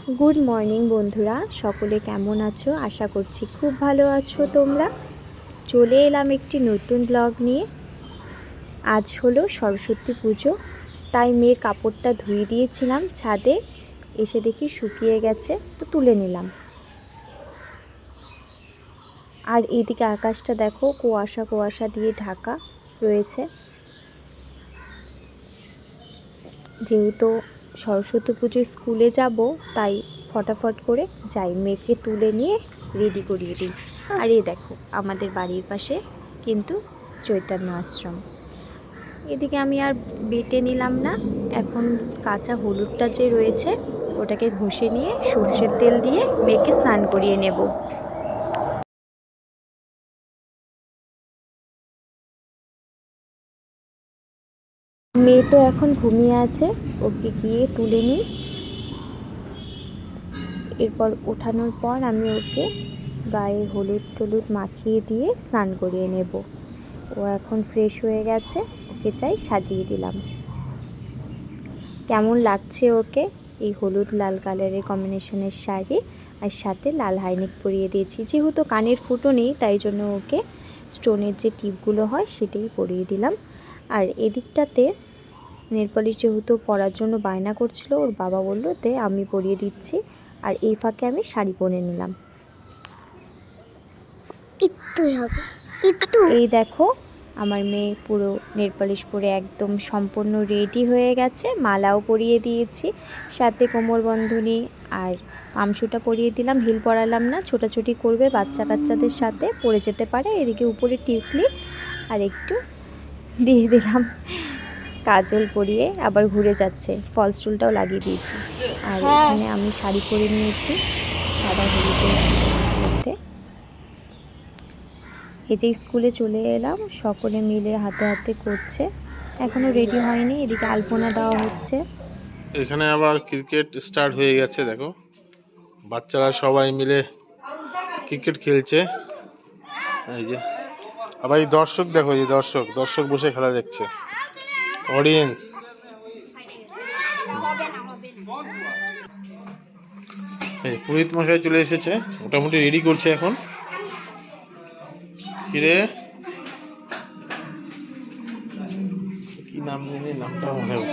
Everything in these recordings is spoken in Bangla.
গুড মর্নিং বন্ধুরা, সকলে কেমন আছো? আশা করছি খুব ভালো আছো তোমরা। চলে এলাম একটি নতুন ব্লগ নিয়ে। আজ হলো সরস্বতী পুজো, তাই মেয়ের কাপড়টা ধুয়ে দিয়েছিলাম ছাদে, এসে দেখি শুকিয়ে গেছে, তো তুলে নিলাম। আর এদিকে আকাশটা দেখো, কুয়াশা কুয়াশা দিয়ে ঢাকা রয়েছে। যেহেতু সরস্বতী পুজোয় স্কুলে যাব, তাই ফটাফট করে যাই, মেয়েকে তুলে নিয়ে রেডি করিয়ে দিই। আর এই দেখো, আমাদের বাড়ির পাশে কিন্তু চৈতন্য আশ্রম। এদিকে আমি আর বেটে নিলাম না, এখন কাঁচা হলুদটা যে রয়েছে ওটাকে ঘষে নিয়ে সর্ষের তেল দিয়ে মেয়েকে স্নান করিয়ে নেব। মেয়ে তো এখন ঘুমিয়ে আছে, ওকে গিয়ে তুলে নিই। এরপর ওঠানোর পর আমি ওকে গায়ে হলুদ টলুদ মাখিয়ে দিয়ে স্নান করিয়ে নেব। ও এখন ফ্রেশ হয়ে গেছে, ওকে চাই সাজিয়ে দিলাম। কেমন লাগছে ওকে? এই হলুদ লাল কালারের কম্বিনেশনের শাড়ি আর সাথে লাল হাইনেক পরিয়ে দিয়েছি। যেহেতু কানের ফুটো নেই, তাই জন্য ওকে স্টোনের যে টিপগুলো হয় সেটাই পরিয়ে দিলাম। আর এদিকটাতে নেলপলিশ যেহেতু পরার জন্য বায়না করছিল, ওর বাবা বলল তে আমি পরিয়ে দিচ্ছি। আর এই ফাঁকে আমি শাড়ি পরে নিলাম। এই দেখো, আমার মেয়ে পুরো নেলপলিশ পরে একদম সম্পূর্ণ রেডি হয়ে গেছে। মালাও পরিয়ে দিয়েছি, সাথে কোমর বন্ধনী আর পামশুটা পরিয়ে দিলাম। হিল পরালাম না, ছোটাছুটি করবে বাচ্চা কাচ্চাদের সাথে, পরে যেতে পারে। এদিকে উপরে টিকলি আর একটু দিয়ে দিলাম কাজল পরিয়ে, আবার ঘুরে যাচ্ছে। ফলস টুলটাও লাগিয়ে দিয়েছি। আর এখানে আমি শাড়ি পরে নিয়েছি সাদা হলুদের মধ্যে। এই যে স্কুলে চলে এলাম, সকলে মিলে হাতে হাতে করছে, এখনো রেডি হয়নি। এদিকে আলপনা দেওয়া হচ্ছে। এখানে আবার ক্রিকেট স্টার্ট হয়ে গেছে, দেখো বাচ্চারা সবাই মিলে ক্রিকেট খেলছে। এই যে আবার এই দর্শক, দেখো এই দর্শক দর্শক বসে খেলা দেখছে, অডিয়েন্স। এই পুরোহিত মশাই চলে এসেছে, মোটামুটি রেডি করছে এখন। কিরে কি নাম জানি, নামটা মনে হয়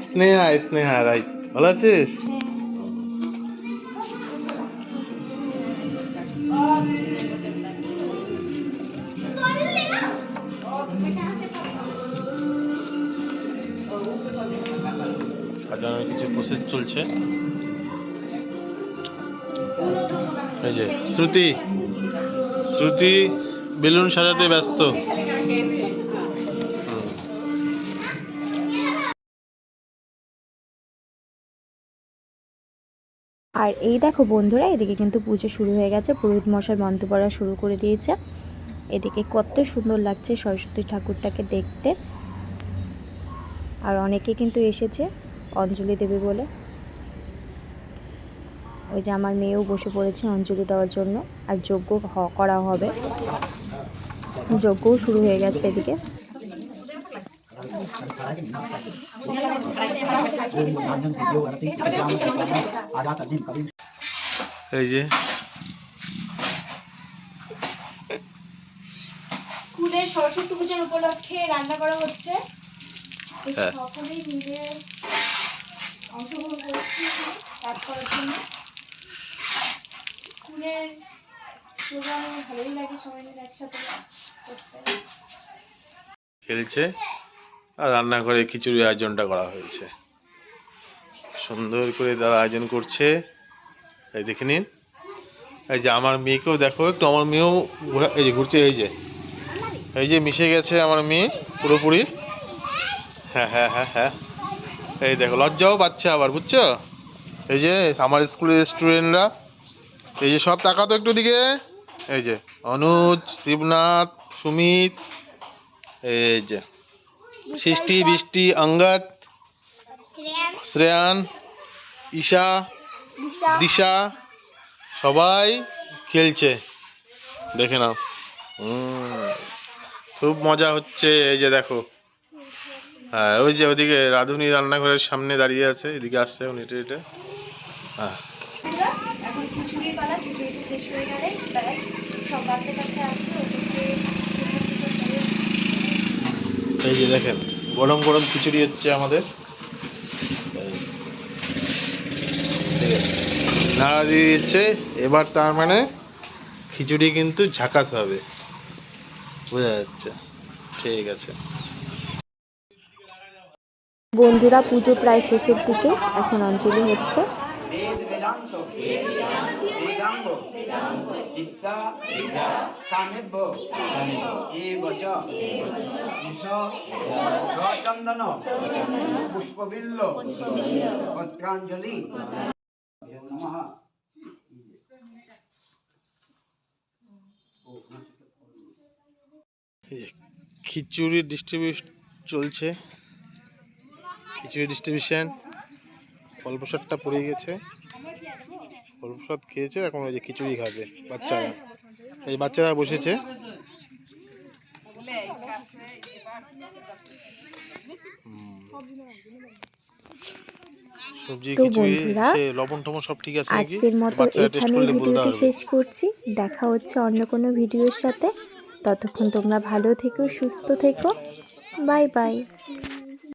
স্নেহা। স্নেহা, রাইট। ভালো আছিস? সাজানোর কিছু প্রসেস চলছে। এই যে শ্রুতি শ্রুতি বেলুন সাজাতে ব্যস্ত। আর এই দেখো বন্ধুরা, এদিকে কিন্তু পুজো শুরু হয়ে গেছে, পুরোহিত মশাই মন্ত্র পড়া শুরু করে দিয়েছে। এদিকে কত সুন্দর লাগছে সরস্বতী ঠাকুরটাকে দেখতে। আর অনেকে কিন্তু এসেছে অঞ্জলি দেবে বলে। ওই যে আমার মেয়েও বসে পড়েছে অঞ্জলি দেওয়ার জন্য। আর যজ্ঞ করা হবে, যজ্ঞও শুরু হয়ে গেছে এদিকে। এই যে স্কুলের সরস্বতী পূজার উপলক্ষে রান্না করা হচ্ছে। সকলেই মিলে অংশগ্রহণ করছি কাজ করার জন্য। স্কুলের প্রোগ্রামে ভালোই লাগে সবাই মিলে একসাথে করতে। খেলছে আর রান্নাঘরে খিচুড়ি আয়োজনটা করা হয়েছে, সুন্দর করে তারা আয়োজন করছে। এই দেখে নিন। এই যে আমার মেয়েকেও দেখো একটু, আমার মেয়েও এই যে ঘুরছে, এই যে মিশে গেছে আমার মেয়ে পুরোপুরি। হ্যাঁ হ্যাঁ হ্যাঁ হ্যাঁ, এই দেখো লজ্জাও পাচ্ছে আবার, বুঝছো? এই যে আমার স্কুলের স্টুডেন্টরা, এই যে সব তাকাতো একটু দিকে। এই যে অনুজ, শিবনাথ, সুমিত, এই যে সৃষ্টি, বৃষ্টি, অঙ্গদ, শ্রেয়ান, ঈশা, দিশা, সবাই খেলছে, দেখে নাও। খুব মজা হচ্ছে। এই যে দেখো, হ্যাঁ ওই যে ওদিকে রাঁধুনি রান্নাঘরের সামনে দাঁড়িয়ে আছে, এদিকে আসছে হেঁটে হেঁটে। হ্যাঁ এখন খিচুড়ির পালা, খিচুড়িটা শেষ হয়ে গেলে ব্যাস, সব বাচ্চা কাচ্চা আছে ওদেরকে। এই যে দেখেন গরম গরম খিচুড়ি হচ্ছে আমাদের। ঠিক আছে, নাড়া দিয়ে দিচ্ছে। এবার তার মানে খিচুড়ি কিন্তু ঝাকাস হবে, বোঝা যাচ্ছে। ঠিক আছে বন্ধুরা, পুজো প্রায় শেষের দিকে, এখন অঞ্জলি হচ্ছে। वेद वेदांत वेदांग विद्या सामेभ्य एव च चंदन पुष्पबिल्ल पत्रांजलि नमः। এই যে খিচুড়ি ডিস্ট্রিবিউশন চলছে, খিচুড়ি ডিস্ট্রিবিউশন। ফলপ্রসাদটা পড়ে গেছে, ফলপ্রসাদ খেয়েছে, এখন ওই যে খিচুড়ি খাবে বাচ্চারা। এই বাচ্চারা বসেছে। সবজি তো খিচুড়ি বন্ধুরা, লবণ টবণ সব ঠিক আছে নাকি? আজকের মতো বাচ্চারা টেস্ট এখানেই করলে বলতে ভিডিওটি পারবে। শেষ করছি। দেখা হচ্ছে অন্য কোনো ভিডিওর সাথে। ততক্ষণ তোমরা ভালো থেকো, সুস্থ থেকো। Bye bye.